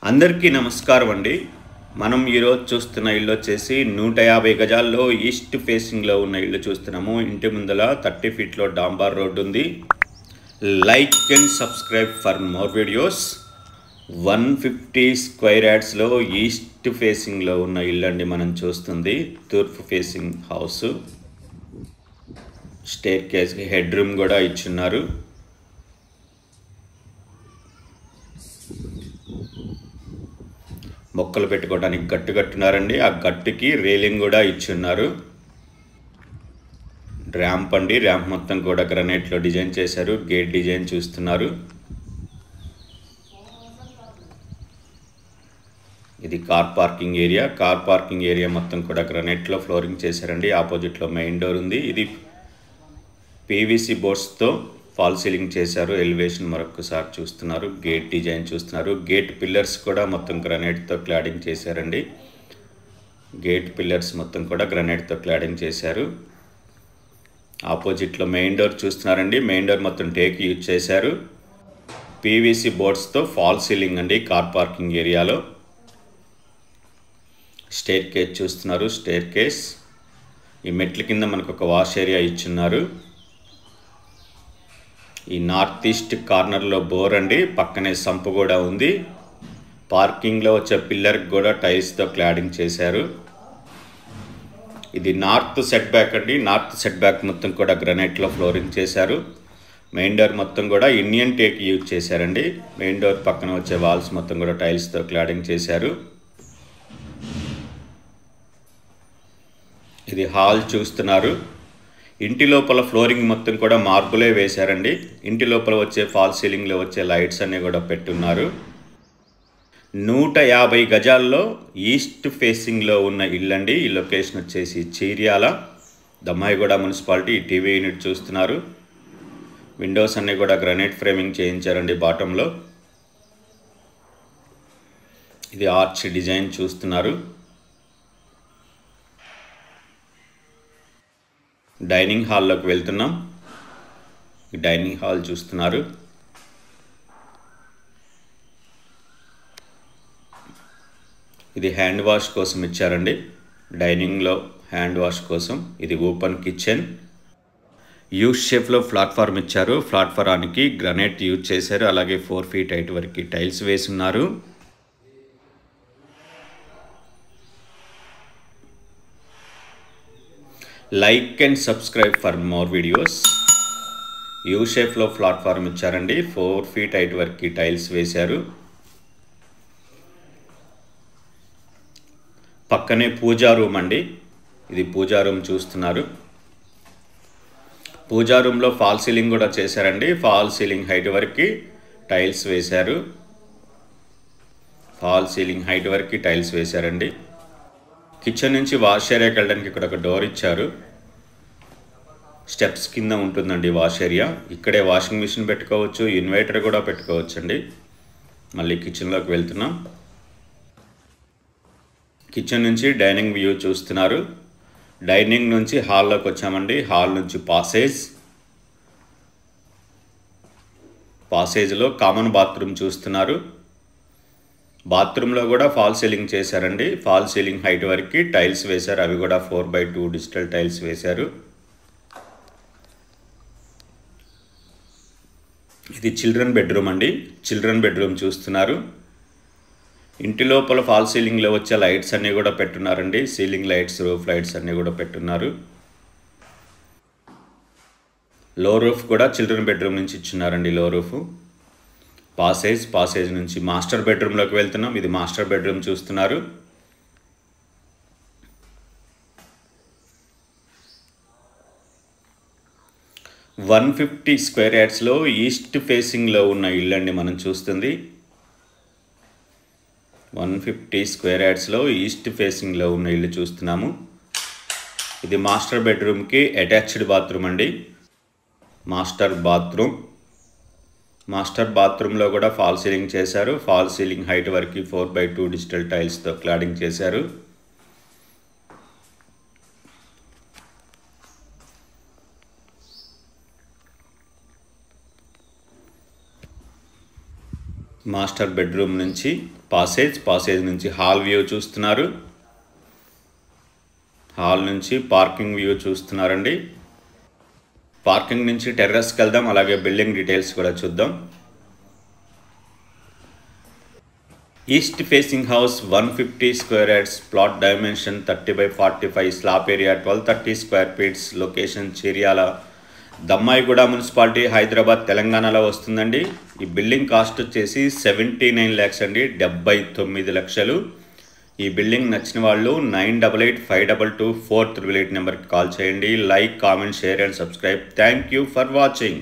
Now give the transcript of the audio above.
అందరికీ నమస్కారం అండి. మనం ఈరోజు చూస్తున్న ఇల్లు వచ్చేసి 150 గజాల్లో ఈస్ట్ ఫేసింగ్లో ఉన్న ఇల్లు చూస్తున్నాము. ఇంటి ముందల 30 ఫీట్లో డాంబార్ రోడ్డు ఉంది. Like and subscribe for more videos. 150 square యార్డ్స్లో ఈస్ట్ ఫేసింగ్లో ఉన్న ఇల్లు అండి మనం చూస్తుంది. తూర్పు ఫేసింగ్ హౌస్. స్టేర్ కేస్కి హెడ్ రూమ్ కూడా ఇచ్చున్నారు. మొక్కలు పెట్టుకోవడానికి గట్టు కట్టున్నారండి. ఆ గట్టుకి రేలింగ్ కూడా ఇచ్చున్నారు. ర్యాంప్ అండి. ర్యాంప్ మొత్తం కూడా గ్రనైట్లో డిజైన్ చేశారు. గేట్ డిజైన్ చూస్తున్నారు. ఇది car parking area. Car parking area మొత్తం కూడా గ్రనైట్లో ఫ్లోరింగ్ చేశారండి. ఆపోజిట్లో మెయిన్ డోర్ ఉంది. ఇది పీవీసీ బోర్డ్స్తో ఫాల్ సీలింగ్ చేశారు. ఎలివేషన్ మరొకసారి చూస్తున్నారు. గేట్ డిజైన్ చూస్తున్నారు. గేట్ పిల్లర్స్ కూడా మొత్తం గ్రనైట్తో క్లాడింగ్ చేశారండి. గేట్ పిల్లర్స్ మొత్తం కూడా గ్రనైట్తో క్లాడింగ్ చేశారు. ఆపోజిట్లో మెయిన్ డోర్ చూస్తున్నారండి. మెయిన్ డోర్ మొత్తం టేక్ యూజ్ చేశారు. పీవీసీ బోర్డ్స్తో ఫాల్ సీలింగ్ అండి కార్ పార్కింగ్ ఏరియాలో. స్టేర్ కేస్ చూస్తున్నారు. స్టేర్ కేస్ ఈ మెట్ల కింద మనకు ఒక వాష్ ఏరియా ఇచ్చున్నారు. ఈ నార్త్ ఈస్ట్ కార్నర్లో బోర్ అండి. పక్కనే సంపు కూడా ఉంది. పార్కింగ్లో వచ్చే పిల్లర్కి కూడా టైల్స్తో క్లాడింగ్ చేశారు. ఇది నార్త్ సెట్ బ్యాక్ అండి. నార్త్ సెట్ బ్యాక్ మొత్తం కూడా గ్రనైట్లో ఫ్లోరింగ్ చేశారు. మెయిన్ డోర్ మొత్తం కూడా ఇండియన్ టేక్ యూజ్ చేశారండి. మెయిన్ డోర్ పక్కన వచ్చే వాల్స్ మొత్తం కూడా టైల్స్తో క్లాడింగ్ చేశారు. ఇది హాల్ చూస్తున్నారు. ఇంటి లోపల ఫ్లోరింగ్ మొత్తం కూడా మార్బులే వేశారండి. ఇంటి లోపల వచ్చే ఫాల్ సీలింగ్లో వచ్చే లైట్స్ అన్నీ కూడా పెట్టున్నారు. 150 గజాల్లో ఈస్ట్ ఫేసింగ్లో ఉన్న ఇల్లు అండి. ఈ లొకేషన్ వచ్చేసి Cheeryal, Dammaiguda municipality. TV unit చూస్తున్నారు. విండోస్ అన్నీ కూడా గ్రానైట్ ఫ్రేమింగ్ చేయించారండి బాటంలో. ఇది ఆర్చ్ డిజైన్ చూస్తున్నారు. డైనింగ్ హాల్లోకి వెళ్తున్నాం. డైనింగ్ హాల్ చూస్తున్నారు. ఇది హ్యాండ్ వాష్ కోసం ఇచ్చారండి. డైనింగ్లో హ్యాండ్ వాష్ కోసం. ఇది ఓపెన్ కిచెన్. యూ షేప్లో ప్లాట్ఫామ్ ఇచ్చారు. ప్లాట్ఫారానికి గ్రానైట్ యూజ్ చేశారు. అలాగే 4 ఫీట్ హైట్ వరకు టైల్స్ వేసున్నారు. Like and subscribe for more videos. U షేప్లో ప్లాట్ఫామ్ ఇచ్చారండి. 4 ఫీట్ హైట్ వరకు టైల్స్ వేశారు. పక్కనే పూజా రూమ్ అండి. ఇది పూజా రూమ్ చూస్తున్నారు. పూజా రూమ్లో ఫాల్ సీలింగ్ కూడా చేశారండి. ఫాల్ సీలింగ్ హైట్ వరకు టైల్స్ వేశారు. ఫాల్ సీలింగ్ హైట్ వరకు టైల్స్ వేశారండి. కిచెన్ నుంచి వాష్ ఏరియాకి వెళ్ళడానికి ఇక్కడ ఒక డోర్ ఇచ్చారు. స్టెప్స్ కింద ఉంటుందండి వాష్ ఏరియా. ఇక్కడే వాషింగ్ మిషన్ పెట్టుకోవచ్చు. ఇన్వర్టర్ కూడా పెట్టుకోవచ్చు అండి. మళ్ళీ కిచెన్లోకి వెళ్తున్నాం. కిచెన్ నుంచి డైనింగ్ వ్యూ చూస్తున్నారు. డైనింగ్ నుంచి హాల్లోకి వచ్చామండి. హాల్ నుంచి పాసేజ్లో కామన్ బాత్రూమ్ చూస్తున్నారు. బాత్రూంలో కూడా ఫాల్ సీలింగ్ చేశారండి. ఫాల్ సీలింగ్ హైట్ వరకు టైల్స్ వేశారు. అవి కూడా 4x2 డిజిటల్ టైల్స్ వేశారు. ఇది చిల్డ్రన్ బెడ్రూమ్ అండి. చిల్డ్రన్ బెడ్రూమ్ చూస్తున్నారు. ఇంటి లోపల ఫాల్ సీలింగ్లో వచ్చే లైట్స్ అన్నీ కూడా పెట్టున్నారండి. సీలింగ్ లైట్స్, రూఫ్ లైట్స్ అన్నీ కూడా పెట్టున్నారు. లో రూఫ్ కూడా చిల్డ్రన్ బెడ్రూమ్ నుంచి ఇచ్చున్నారండి. లో రూఫ్. పాసేజ్ నుంచి మాస్టర్ బెడ్రూమ్లోకి వెళ్తున్నాం. ఇది మాస్టర్ బెడ్రూమ్ చూస్తున్నారు. వన్ 150 స్క్వేర్ యార్డ్స్లో ఈస్ట్ ఫేసింగ్లో ఉన్న ఇల్లు అండి మనం చూస్తుంది. 150 స్క్వేర్ యార్డ్స్లో ఈస్ట్ ఫేసింగ్లో ఉన్న ఇల్లు చూస్తున్నాము. ఇది మాస్టర్ బెడ్రూమ్కి అటాచ్డ్ బాత్రూమ్ అండి. మాస్టర్ బాత్రూంలో కూడా ఫాల్ సీలింగ్ చేశారు. ఫాల్ సీలింగ్ హైట్ వరకు 4x2 డిజిటల్ టైల్స్తో క్లాడింగ్ చేశారు. మాస్టర్ బెడ్రూమ్ నుంచి పాసేజ్ నుంచి హాల్ వ్యూ చూస్తున్నారు. హాల్ నుంచి పార్కింగ్ వ్యూ చూస్తున్నారండి. పార్కింగ్ నుంచి టెర్రస్కి వెళ్దాం, అలాగే బిల్డింగ్ డీటెయిల్స్ కూడా చూద్దాం. East facing house 150 square yards, plot dimension 30/45, slab area 1230 square feets, location Chiryala, Dammaiguda municipality, Hyderabad, తెలంగాణలో వస్తుందండి. ఈ బిల్డింగ్ కాస్ట్ వచ్చేసి 79 lakhs అండి, 79 లక్షలు. ఈ బిల్డింగ్ నచ్చిన వాళ్ళు 9885224888 నెంబర్కి కాల్ చేయండి. Like, comment, share and subscribe. Thank you for watching.